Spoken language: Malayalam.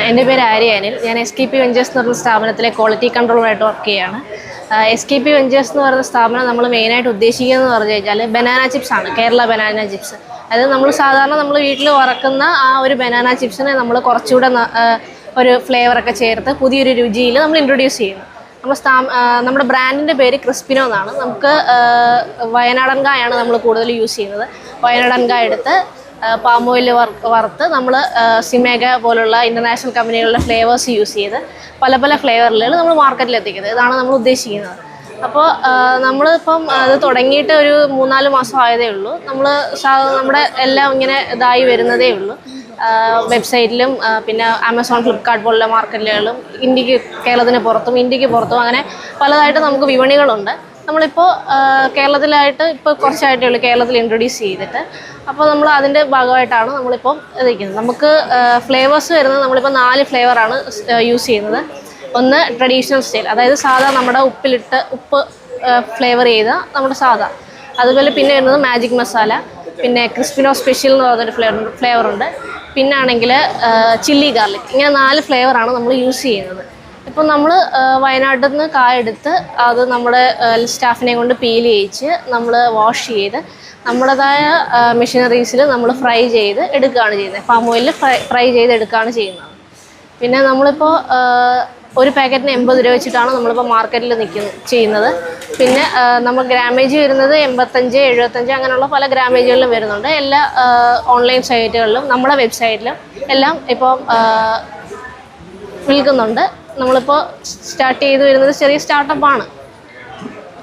എൻ്റെ പേര് ആര്യാനിൽ. ഞാൻ SKP വെഞ്ചേഴ്സ് എന്ന് പറയുന്ന സ്ഥാപനത്തിലെ ക്വാളിറ്റി കൺട്രോളറായിട്ട് വർക്ക് ചെയ്യുകയാണ്. SKP വെഞ്ചേഴ്സ് എന്ന് പറയുന്ന സ്ഥാപനം നമ്മൾ മെയിനായിട്ട് ഉദ്ദേശിക്കുന്നതെന്ന് പറഞ്ഞു കഴിഞ്ഞാൽ ബനാന ചിപ്സ് ആണ്. Kerala banana chips. അതായത് നമ്മൾ സാധാരണ നമ്മൾ വീട്ടിൽ വറക്കുന്ന ആ ഒരു ബനാന ചിപ്സിനെ നമ്മൾ കുറച്ചുകൂടെ ഒരു ഫ്ലേവറൊക്കെ ചേർത്ത് പുതിയൊരു രുചിയിൽ നമ്മൾ ഇൻട്രൊഡ്യൂസ് ചെയ്യുന്നു. നമ്മുടെ ബ്രാൻഡിൻ്റെ പേര് ക്രിസ്പിനോ എന്നാണ്. നമുക്ക് വയനാടൻ കായാണ് നമ്മൾ കൂടുതൽ യൂസ് ചെയ്യുന്നത്. വയനാടൻ കായ എടുത്ത് പാം ഓയിൽ വറുത്ത് നമ്മൾ സിമേഗ പോലുള്ള ഇൻ്റർനാഷണൽ കമ്പനികളുടെ ഫ്ലേവേഴ്സ് യൂസ് ചെയ്ത് പല പല ഫ്ലേവറിൽ നമ്മൾ മാർക്കറ്റിൽ എത്തിക്കുന്നത്. ഇതാണ് നമ്മൾ ഉദ്ദേശിക്കുന്നത്. അപ്പോൾ നമ്മളിപ്പം അത് തുടങ്ങിയിട്ട് ഒരു 3-4 മാസം ആയതേ ഉള്ളൂ. നമ്മുടെ എല്ലാം ഇങ്ങനെ ഇതായി വരുന്നതേ ഉള്ളൂ. വെബ്സൈറ്റിലും പിന്നെ ആമസോൺ, ഫ്ലിപ്കാർട്ട് പോലുള്ള മാർക്കറ്റുകളിലും കേരളത്തിന് പുറത്തും ഇന്ത്യക്ക് പുറത്തും അങ്ങനെ പലതായിട്ട് നമുക്ക് വിപണികളുണ്ട്. നമ്മളിപ്പോൾ കേരളത്തിലായിട്ട് ഇപ്പോൾ കുറച്ചായിട്ടേ ഉള്ളൂ കേരളത്തിൽ ഇൻട്രൊഡ്യൂസ് ചെയ്തിട്ട്. അപ്പോൾ നമ്മൾ അതിൻ്റെ ഭാഗമായിട്ടാണ് നമ്മളിപ്പോൾ ഇരിക്കുന്നത്. നമുക്ക് ഫ്ലേവേഴ്സ് വരുന്നത് നമ്മളിപ്പോൾ 4 ഫ്ലേവറാണ് യൂസ് ചെയ്യുന്നത്. ഒന്ന് ട്രഡീഷണൽ സ്റ്റൈൽ, അതായത് സാധാ നമ്മുടെ ഉപ്പ് ഫ്ലേവർ ചെയ്ത നമ്മുടെ സാധാ. അതുപോലെ പിന്നെ വരുന്നത് മാജിക് മസാല, പിന്നെ ക്രിസ്പിനോ സ്പെഷ്യൽ എന്ന് പറഞ്ഞൊരു ഫ്ലേവറുണ്ട്. പിന്നെ ആണെങ്കിൽ ചില്ലി ഗാർലിക്. ഇങ്ങനെ 4 ഫ്ലേവറാണ് നമ്മൾ യൂസ് ചെയ്യുന്നത്. ഇപ്പം നമ്മൾ വയനാട്ടിൽ നിന്ന് കായ എടുത്ത് അത് നമ്മുടെ സ്റ്റാഫിനെ കൊണ്ട് പീൽ ചെയ്യിച്ച് നമ്മൾ വാഷ് ചെയ്ത് നമ്മുടേതായ മെഷീനറീസിൽ നമ്മൾ ഫ്രൈ ചെയ്ത് എടുക്കുകയാണ് ചെയ്യുന്നത്. പാം ഓയിലിൽ ഫ്രൈ ചെയ്ത് എടുക്കുകയാണ് ചെയ്യുന്നത്. പിന്നെ നമ്മളിപ്പോൾ ഒരു പാക്കറ്റിന് 80 രൂപ വെച്ചിട്ടാണ് നമ്മളിപ്പോൾ മാർക്കറ്റിൽ ചെയ്യുന്നത്. പിന്നെ നമ്മൾ ഗ്രാമേജ് വരുന്നത് 85, 75 അങ്ങനെയുള്ള പല ഗ്രാമേജുകളിലും വരുന്നുണ്ട്. എല്ലാ ഓൺലൈൻ സൈറ്റുകളിലും നമ്മുടെ വെബ്സൈറ്റിലും എല്ലാം ഇപ്പോൾ വിൽക്കുന്നുണ്ട്. നമ്മളിപ്പോൾ സ്റ്റാർട്ട് ചെയ്ത് വരുന്നത് ചെറിയ സ്റ്റാർട്ടപ്പാണ്.